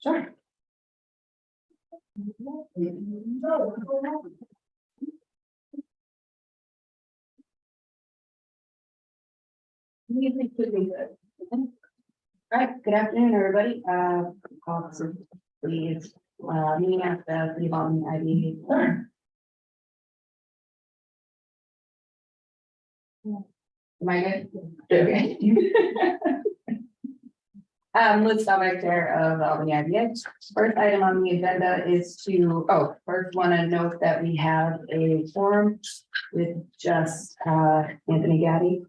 Sure. Music could be good. All right, good afternoon, everybody. Officer, please, meeting at the City Hall in IB. Am I good? Okay. Liz Staubach, Chair of the Albany IBA. First item on the agenda is to, first want to note that we have a forum with just Anthony Gaddy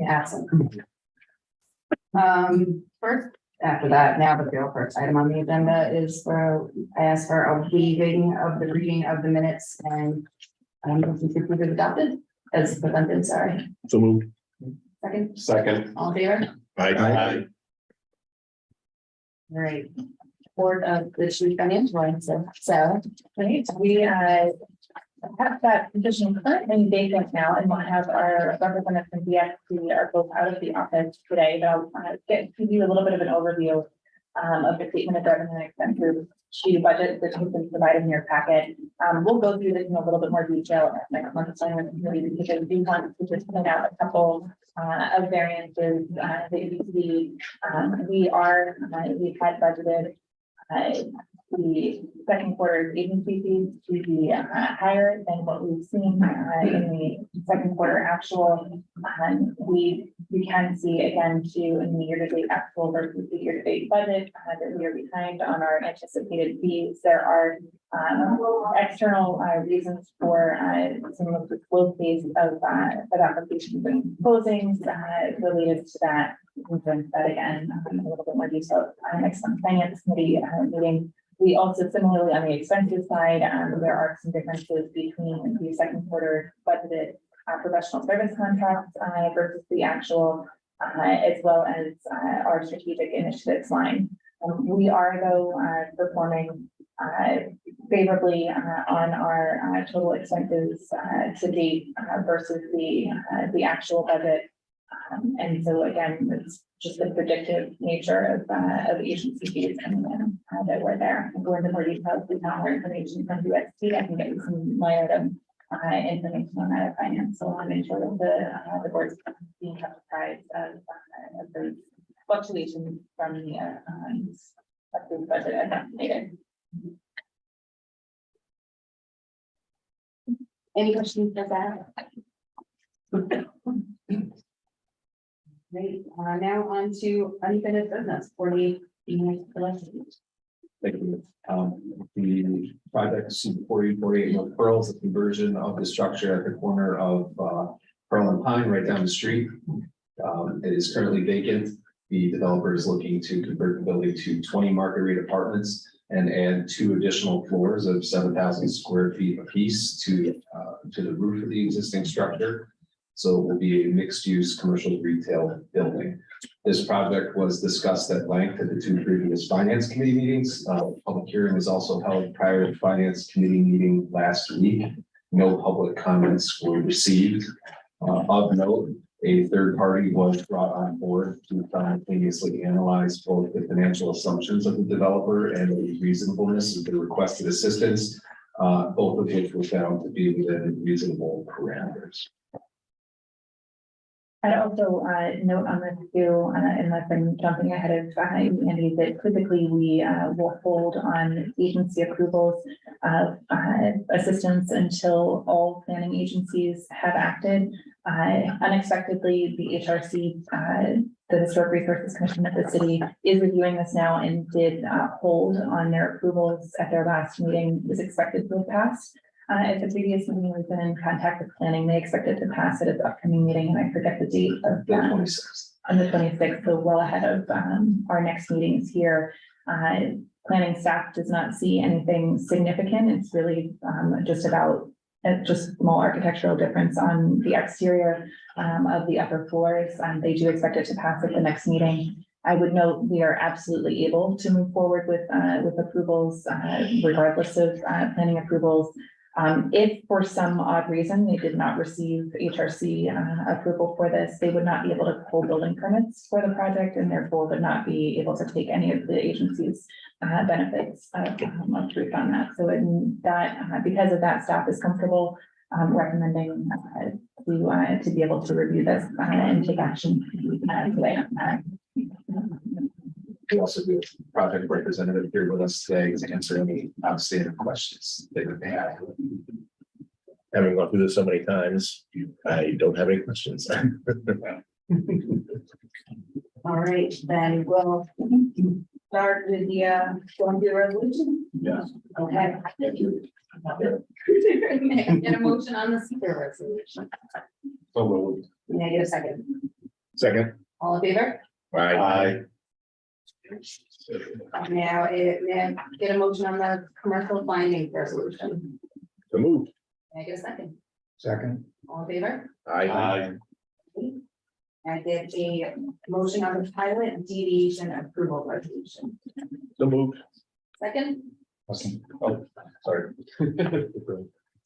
absent. First, after that, now the real first item on the agenda is for, I asked for a waiving of the reading of the minutes and if we could prove it adopted as presented, sorry. So moved. Second, all in favor? Aye. All right. Board of the Chief Financial Officer, so, Right, we have that position currently vacant now and we'll have our representative from DXC are both out of the office today, but I'll give you a little bit of an overview of the statement of revenue and expenses to budget that has been provided in your packet. We'll go through this in a little bit more detail next month, because we do want to just point out a couple of variances that you see. We've had budgeted the second quarter's agency fees to be higher than what we've seen in the second quarter actual. We can see again too in the year-to-date actual versus the year-to-date budget that we are behind on our anticipated fees. There are external reasons for some of the slow phase of applications and closings related to that. We can that again in a little bit more detail next month's finance committee meeting. We also similarly on the expenses side, there are some differences between the second quarter budgeted professional service contracts versus the actual, as well as our strategic initiatives line. We are though performing favorably on our total expenses to date versus the actual budget. And so again, it's just the predictive nature of agency fees coming in that we're there. I'll go into more details with more information from UST. I can get you some line item information on that at finance. So I'll make sure that the board's being kept apprised of the fluctuations from the approved budget as estimated. any questions for that? Great, now on to unfinished business, 48 elections. Thank you. The project C4048 North Pearl is a conversion of the structure at the corner of Pearl and Pine right down the street. It is currently vacant. The developer is looking to convert the building to 20 market rate apartments and add 2 additional floors of 7,000 square feet apiece to the roof of the existing structure. So it will be a mixed-use commercial retail building. This project was discussed at length at the 2 previous finance committee meetings. Public hearing was also held prior to the finance committee meeting last week. No public comments were received. Of note, a third party was brought on board to simultaneously analyze both the financial assumptions of the developer and the reasonableness of the requested assistance, both of which were found to be within reasonable parameters. I'd also note on this too, unless I'm jumping ahead of Andy, that typically we will hold on agency approvals of assistance until all planning agencies have acted. Unexpectedly, the HRC, the Historic Resources Commission of the city, is reviewing this now and did hold on their approvals at their last meeting. Was expected to have passed. At the previous meeting, we've been in contact with planning. They expected to pass it at the upcoming meeting, and I forget the date of The 26th. on the 26th, so well ahead of our next meetings here. Planning staff does not see anything significant. It's really just about just small architectural difference on the exterior of the upper floors. They do expect it to pass at the next meeting. I would note we are absolutely able to move forward with approvals regardless of planning approvals. If for some odd reason they did not receive HRC approval for this, they would not be able to pull building permits for the project and therefore would not be able to take any of the agency's benefits of truth on that. So in that, because of that, staff is comfortable recommending to be able to review this and take action today. We also do a project representative here with us today to answer any outstanding questions that you may have. Having gone through this so many times, I don't have any questions. All right, then we'll start with the going through the resolution. Yeah. Okay. May I get a motion on the secret resolution? May I get a second? Second. All in favor? Aye. Now, may I get a motion on the commercial finding resolution? So moved. May I get a second? Second. All in favor? Aye. I get a motion on the pilot deviation approval resolution. So moved. Second, Oh, sorry.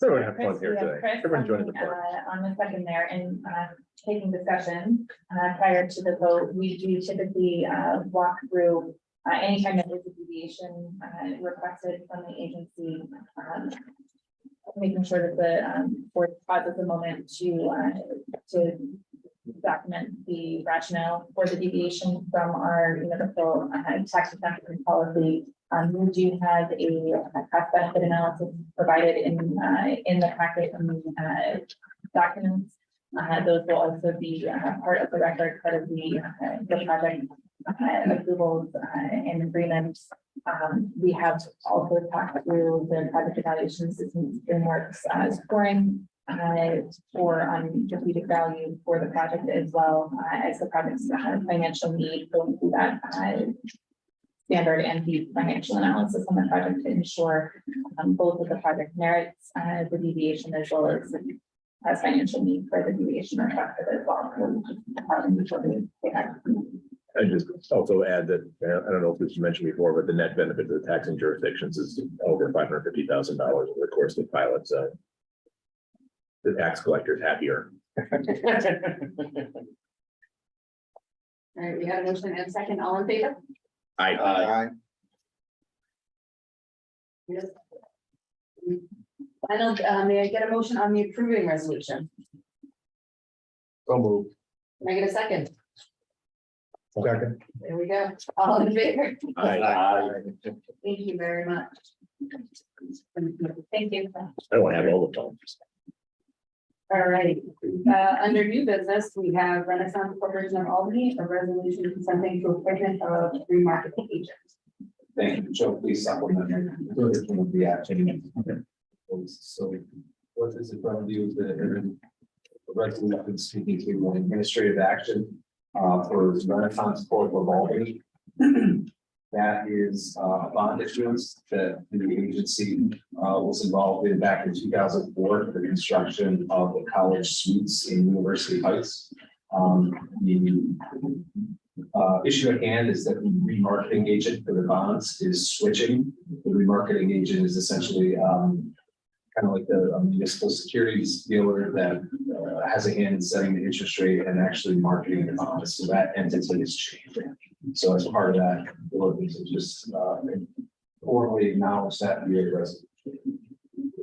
So we have Chris, fun here we have today. Chris Everyone joining the on, fun. on the second there and taking discussion prior to the vote. We do typically walk through anytime that there's a deviation requested from the agency. Making sure that the board pauses a moment to document the rationale for the deviation from our universal tax exemption policy. We do have a cost benefit analysis provided in the packet and the documents. Those will also be part of the record, part of the project approvals and agreements. We have also talked through the project evaluation systems frameworks scoring for strategic value for the project as well as the project's financial need going through that standard and the financial analysis on the project to ensure both of the project merits the deviation as well as financial need for the deviation requested as well. I just also add that, I don't know if this was mentioned before, but the net benefit to the taxing jurisdictions is over $550,000 over the course of the pilot. So the tax collector is happier. all right, we have a motion and a second, all in favor? Aye. Yes. Final, may I get a motion on the approving resolution? So moved. Can I get a second? Second. There we go, all in favor? Aye. Thank you very much. Thank you. I don't want to have all the time. All right, under new business, we have Renaissance Corporation of Albany, a resolution consenting to appointment of remarketing agent. Thank you, Joe, please supplement. The action. So what is in front of you is the resolution speaking to administrative action for Renaissance Corp of Albany. That is a bond issuance that the agency was involved in back in 2004 for the construction of the college suites in University Heights. The issue at hand is that the remarketing agent for the bonds is switching. The remarketing agent is essentially kind of like the municipal securities dealer that has a hand in setting the interest rate and actually marketing the bonds. So that entity is changing. So as part of that, the ordinance is just formally acknowledge that via resolution.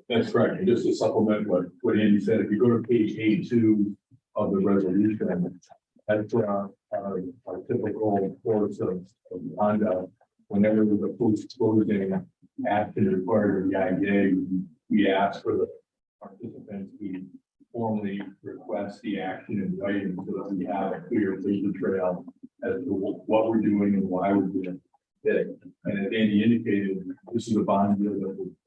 That's correct. And just to supplement what Andy said, if you go to page A2 of the resolution, that's our typical course of conduct. Whenever there's a post-closing action required of the IDA, we ask for the participants to formally request the action in writing so that we have a clear paper trail as to what we're doing and why we're doing it. And as Andy indicated, this is a bond deal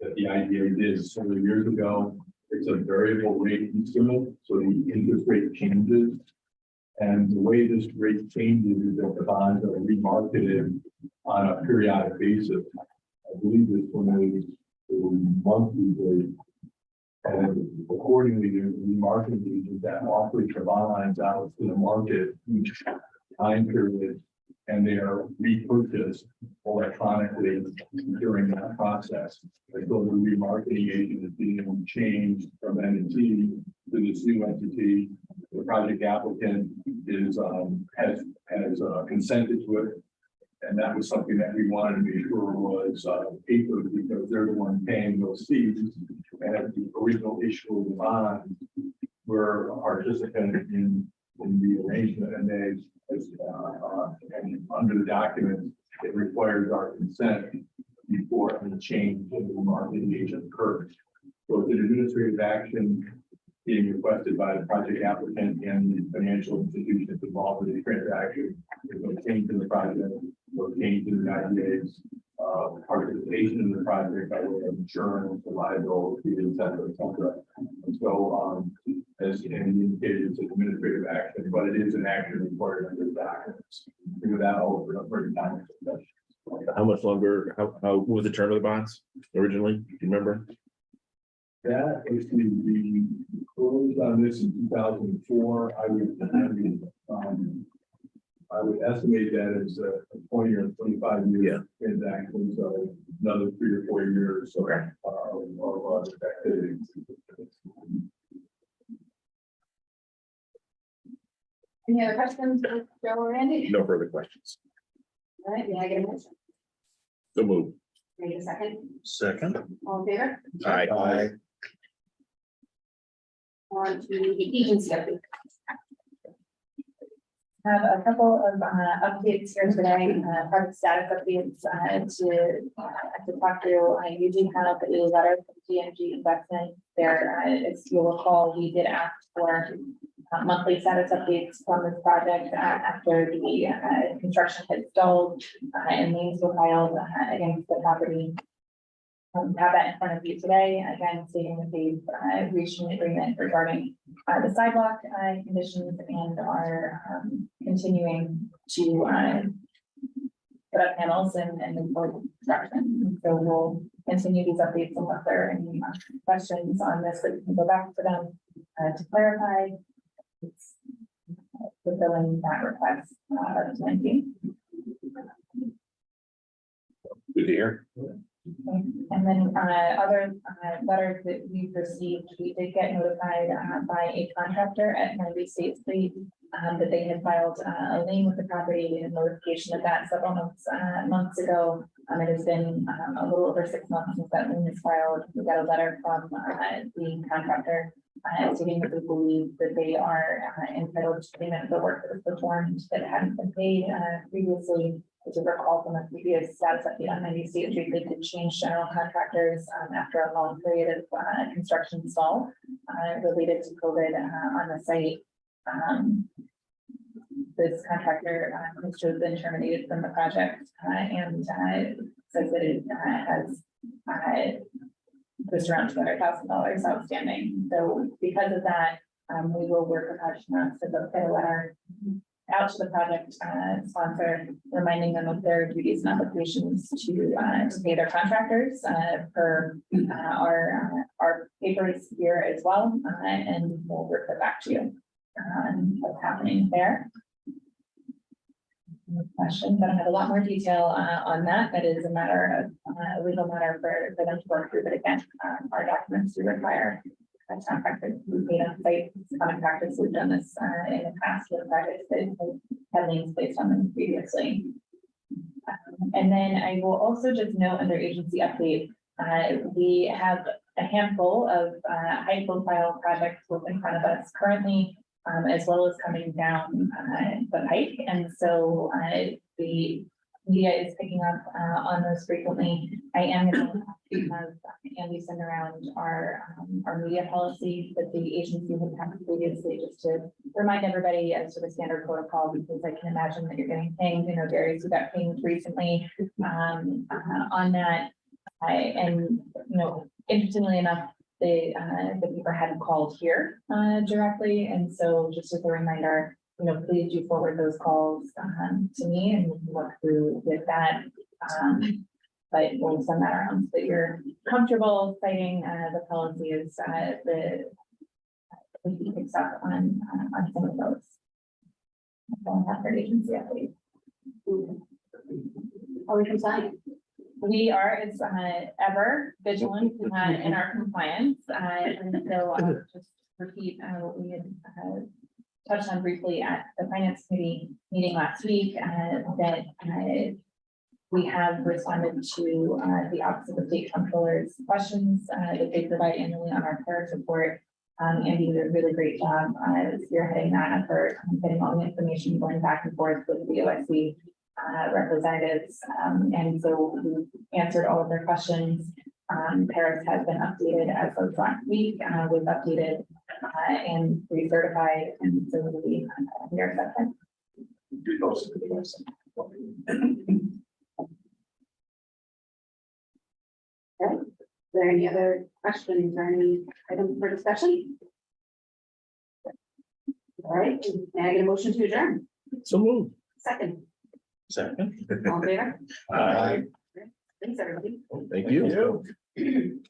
that the IDA did several years ago. It's a variable rate instrument, so the interest rate changes. And the way this rate changes is that the bonds are remarketed on a periodic basis. I believe this one is monthly rate. And accordingly, there's remarketing agents that offer the bonds out to the market each time period and they are repurchased electronically during that process. So the remarketing agent is being changed from entity to this new entity. The project applicant is, has consented to it. And that was something that we wanted to be sure was paper, because they're the one paying those fees. And at the original issue of the bond, we're a participant in the arrangement, and they, and under the document, it requires our consent before any change in the marketing agent occurs. So it's an administrative action being requested by the project applicant and the financial institutions involved in the transaction. There's no change in the project, no change in the IDA's participation in the project by way of insurance, liability, et cetera, et cetera. And so, as Andy indicated, it's an administrative action, but it is an action required under the documents. With that, I'll open up for time. How much longer, what was the term of the bonds originally? Do you remember? That is we closed on this in 2004. I would estimate that as a 20 or 25 year transaction, so another 3 or 4 years of activity. Any other questions, for Joe or Randy? No further questions. All right, may I get a motion? So move. Wait a second. Second. All in favor? Aye. On to the agency update. Have a couple of updates here today, project status updates to talk through. You do have a letter from DMG Investment there. As you'll recall, we did ask for monthly status updates from this project after the construction had stalled and liens were filed against the property. Have that in front of you today, again, stating that they've reached an agreement regarding the sidewalk conditions and are continuing to put up panels and move forward with construction. So we'll continue these updates unless there are any questions on this that we can go back to them to clarify. It's fulfilling that request of 19. Good to hear. And then other letters that we've received, we did get notified by a contractor at 90 State Street that they had filed a lien with the property. We had notification of that several months ago. It has been a little over 6 months since that lien was filed. We got a letter from the contractor stating that we believe that they are entitled to payment of the work that was performed that hadn't been paid previously. As you recall from the previous status update on 90 State Street, they did change general contractors after a long period of construction stall related to COVID on the site. This contractor has been terminated from the project and says that it has just around $200,000 outstanding. So because of that, we will work with Hutchinson to get a letter out to the project sponsor, reminding them of their duties and obligations to pay their contractors per our papers here as well, and we'll report back to you on what's happening there. Questions? I don't have a lot more detail on that. That is a matter of a legal matter for them to work through. But again, our documents do require a contractor to be paid on site. It's common practice. We've done this in the past with projects that had liens placed on them previously. And then I will also just note under agency update, we have a handful of high profile projects in front of us currently, as well as coming down the pike. And so the media is picking up on those frequently. I am going to have Andy send around our media policy that the agency had had previously, just to remind everybody as to the standard protocol, because I can imagine that you're getting pinged. Darius, who got pinged recently on that. And interestingly enough, the paper hadn't called here directly, and so just as a reminder, please do forward those calls to me, and we can work through with that. But we'll send that around so that you're comfortable citing the policy as the picks up on some of those. That's all I have for agency update. Are we compliant? We are, as ever, vigilant in our compliance, and so I'll just repeat what we had touched on briefly at the finance committee meeting last week, that we have responded to the Office of the State Comptroller's questions that they provide annually on our CARES report. Andy did a really great job spearheading that effort, getting all the information going back and forth with the OSC representatives, and so we answered all of their questions. Paris has been updated as of last week, was updated and recertified, and so we are set. Okay. Is there any other questions or any items for discussion? All right, may I get a motion to adjourn? So move. Second, Second. all in favor? Aye. Thanks, everybody. Thank you.